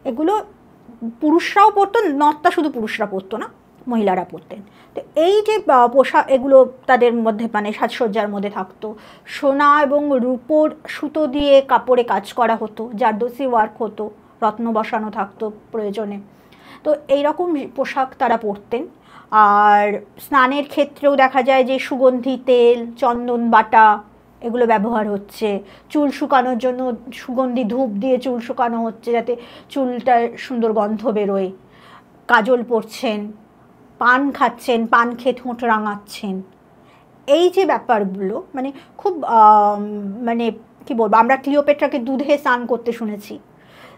এগুলো পুরুষরাও পরতো, নথটা শুধু পুরুষরা পরতো না, মহিলারা পরতেন। তো এই যে পোশাক, এগুলো তাদের মধ্যে সাজসজ্জার মধ্যে থাকতো। সোনা এবং রূপোর সুতো দিয়ে কাপড়ে কাজ করা হতো, জারদোসি ওয়ার্ক হতো, রত্ন বসানো থাকতো প্রয়োজনে। তো এইরকম পোশাক তারা পরতেন। আর স্নানের ক্ষেত্রেও দেখা যায় যে সুগন্ধি তেল, চন্দন বাটা এগুলো ব্যবহার হচ্ছে। চুল শুকানোর জন্য সুগন্ধি ধূপ দিয়ে চুল শুকানো হচ্ছে, যাতে চুলটা সুন্দর গন্ধ বেরোয়। কাজল পরছেন, পান খাচ্ছেন, পান খেয়ে ঠোঁট রাঙাচ্ছেন। এই যে ব্যাপারগুলো খুব কি বলবো, আমরা ক্লিওপেট্রাকে দুধে স্নান করতে শুনেছি।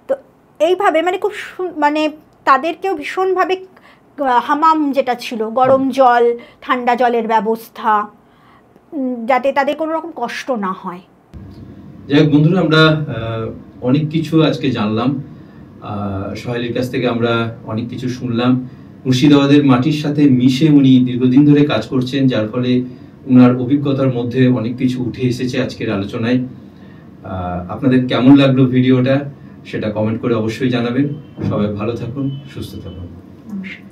তো এইভাবে খুব তাদেরকেও ভীষণভাবে হামাম যেটা ছিল, গরম জল, ঠান্ডা জলের ব্যবস্থা, যাতে তাদের কোনো রকম কষ্ট না হয়। যাই হোক বন্ধুরা, আমরা অনেক কিছু আজকে জানলাম। সোহেলির কাছ থেকে আমরা অনেক কিছু শুনলাম। মুর্শিদাবাদের মাটির সাথে মিশে উনি দীর্ঘদিন ধরে কাজ করছেন, যার ফলে ওনার অভিজ্ঞতার মধ্যে অনেক কিছু উঠে এসেছে আজকের আলোচনায়। আপনাদের কেমন লাগলো ভিডিওটা সেটা কমেন্ট করে অবশ্যই জানাবেন। সবাই ভালো থাকুন, সুস্থ থাকুন। নমস্কার।